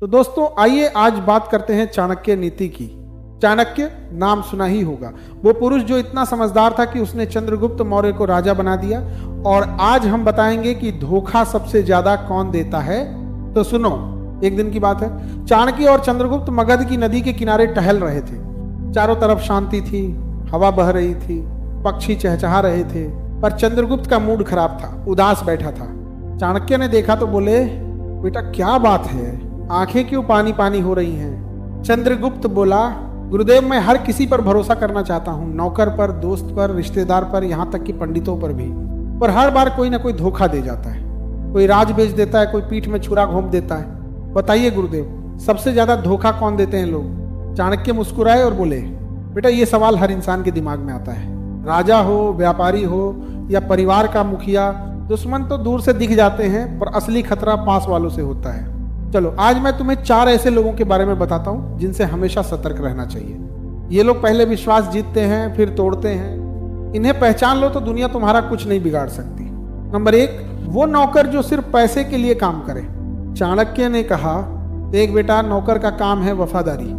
तो दोस्तों आइए आज बात करते हैं चाणक्य नीति की। चाणक्य नाम सुना ही होगा, वो पुरुष जो इतना समझदार था कि उसने चंद्रगुप्त मौर्य को राजा बना दिया। और आज हम बताएंगे कि धोखा सबसे ज्यादा कौन देता है। तो सुनो, एक दिन की बात है, चाणक्य और चंद्रगुप्त मगध की नदी के किनारे टहल रहे थे। चारों तरफ शांति थी, हवा बह रही थी, पक्षी चहचहा रहे थे, पर चंद्रगुप्त का मूड खराब था, उदास बैठा था। चाणक्य ने देखा तो बोले, बेटा क्या बात है, आंखें क्यों पानी पानी हो रही हैं? चंद्रगुप्त बोला, गुरुदेव मैं हर किसी पर भरोसा करना चाहता हूँ, नौकर पर, दोस्त पर, रिश्तेदार पर, यहाँ तक कि पंडितों पर भी, पर हर बार कोई ना कोई धोखा दे जाता है। कोई राज बेच देता है, कोई पीठ में छुरा घोंप देता है। बताइए गुरुदेव, सबसे ज्यादा धोखा कौन देते हैं लोग? चाणक्य मुस्कुराए और बोले, बेटा ये सवाल हर इंसान के दिमाग में आता है। राजा हो, व्यापारी हो या परिवार का मुखिया, दुश्मन तो दूर से दिख जाते हैं, पर असली खतरा पास वालों से होता है। चलो आज मैं तुम्हें 4 ऐसे लोगों के बारे में बताता हूं जिनसे हमेशा सतर्क रहना चाहिए। ये लोग पहले विश्वास जीतते हैं, फिर तोड़ते हैं। इन्हें पहचान लो तो दुनिया तुम्हारा कुछ नहीं बिगाड़ सकती। नंबर 1, वो नौकर जो सिर्फ पैसे के लिए काम करे। चाणक्य ने कहा, देख बेटा, नौकर का काम है वफादारी,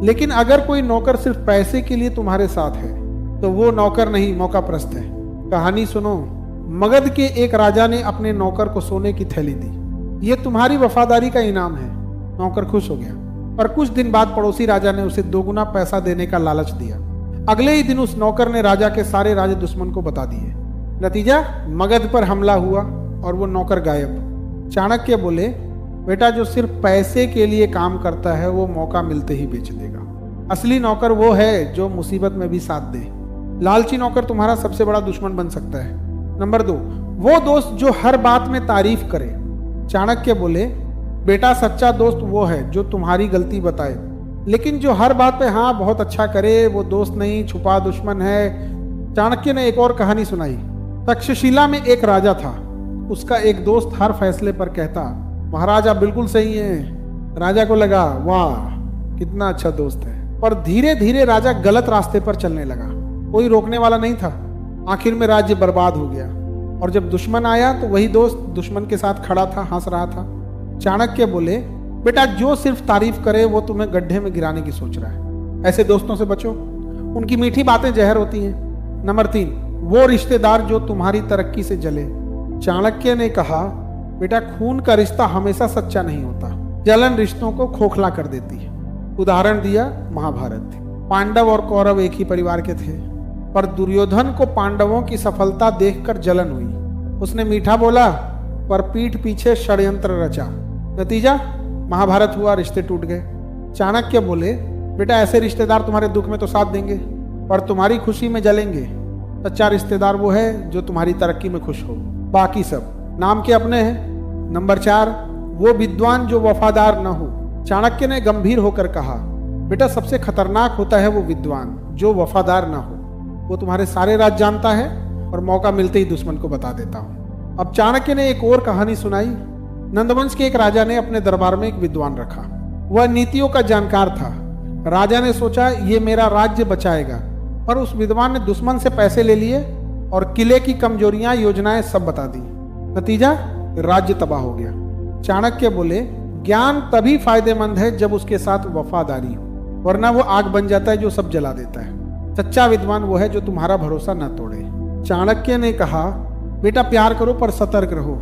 लेकिन अगर कोई नौकर सिर्फ पैसे के लिए तुम्हारे साथ है तो वो नौकर नहीं, मौकाप्रस्त है। कहानी सुनो, मगध के एक राजा ने अपने नौकर को सोने की थैली दी। ये तुम्हारी वफादारी का इनाम है। नौकर खुश हो गया, पर कुछ दिन बाद पड़ोसी राजा ने उसे 2 गुना पैसा देने का लालच दिया। अगले ही दिन उस नौकर ने राजा के सारे राज दुश्मन को बता दिए। नतीजा, मगध पर हमला हुआ और वो नौकर गायब। चाणक्य बोले, बेटा जो सिर्फ पैसे के लिए काम करता है वो मौका मिलते ही बेच देगा। असली नौकर वो है जो मुसीबत में भी साथ दे। लालची नौकर तुम्हारा सबसे बड़ा दुश्मन बन सकता है। नंबर 2, वो दोस्त जो हर बात में तारीफ करे। चाणक्य बोले, बेटा सच्चा दोस्त वो है जो तुम्हारी गलती बताए, लेकिन जो हर बात पे हाँ बहुत अच्छा करे वो दोस्त नहीं, छुपा दुश्मन है। चाणक्य ने एक और कहानी सुनाई। तक्षशिला में एक राजा था। उसका एक दोस्त हर फैसले पर कहता, महाराज आप बिल्कुल सही हैं। राजा को लगा, वाह कितना अच्छा दोस्त है। पर धीरे धीरे राजा गलत रास्ते पर चलने लगा। कोई रोकने वाला नहीं था। आखिर में राज्य बर्बाद हो गया। और जब दुश्मन आया तो वही दोस्त दुश्मन के साथ खड़ा था, हंस रहा था। चाणक्य बोले, बेटा जो सिर्फ तारीफ करे वो तुम्हें गड्ढे में गिराने की सोच रहा है। ऐसे दोस्तों से बचो, उनकी मीठी बातें जहर होती हैं। नंबर 3, वो रिश्तेदार जो तुम्हारी तरक्की से जले। चाणक्य ने कहा, बेटा खून का रिश्ता हमेशा सच्चा नहीं होता, जलन रिश्तों को खोखला कर देती है। उदाहरण दिया महाभारत। पांडव और कौरव एक ही परिवार के थे, पर दुर्योधन को पांडवों की सफलता देखकर जलन हुई। उसने मीठा बोला, पर पीठ पीछे षड्यंत्र रचा। नतीजा, महाभारत हुआ, रिश्ते टूट गए। चाणक्य बोले, बेटा ऐसे रिश्तेदार तुम्हारे दुख में तो साथ देंगे, पर तुम्हारी खुशी में जलेंगे। सच्चा रिश्तेदार वो है जो तुम्हारी तरक्की में खुश हो, बाकी सब नाम के अपने हैं। नंबर 4, वो विद्वान जो वफादार न हो। चाणक्य ने गंभीर होकर कहा, बेटा सबसे खतरनाक होता है वो विद्वान जो वफादार ना हो। वो तुम्हारे सारे राज जानता है और मौका मिलते ही दुश्मन को बता देता हूँ। अब चाणक्य ने एक और कहानी सुनाई। नंदवंश के एक राजा ने अपने दरबार में एक विद्वान रखा। वह नीतियों का जानकार था। राजा ने सोचा ये मेरा राज्य बचाएगा, पर उस विद्वान ने दुश्मन से पैसे ले लिए और किले की कमजोरियां, योजनाएं सब बता दी। नतीजा, राज्य तबाह हो गया। चाणक्य बोले, ज्ञान तभी फायदेमंद है जब उसके साथ वफादारी हो, वरना वो आग बन जाता है जो सब जला देता है। सच्चा विद्वान वो है जो तुम्हारा भरोसा न तोड़े। चाणक्य ने कहा, बेटा प्यार करो पर सतर्क रहो।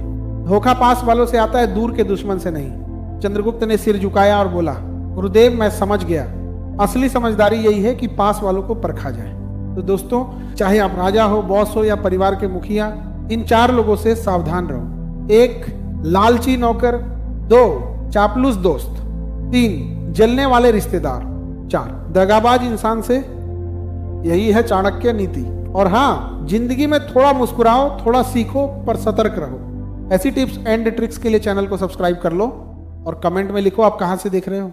धोखा पास वालों से आता है, दूर के दुश्मन से नहीं। चंद्रगुप्त ने सिर झुकाया और बोला, गुरुदेव मैं समझ गया। असली समझदारी यही है कि पास वालों को परखा जाए। तो दोस्तों, चाहे आप राजा हो, बॉस हो या परिवार के मुखिया, इन 4 लोगों से सावधान रहो। 1, लालची नौकर। 2, चापलूस दोस्त। 3, जलने वाले रिश्तेदार। 4, दगाबाज इंसान से। यही है चाणक्य नीति। और हाँ, जिंदगी में थोड़ा मुस्कुराओ, थोड़ा सीखो, पर सतर्क रहो। ऐसी टिप्स एंड ट्रिक्स के लिए चैनल को सब्सक्राइब कर लो और कमेंट में लिखो आप कहां से देख रहे हो।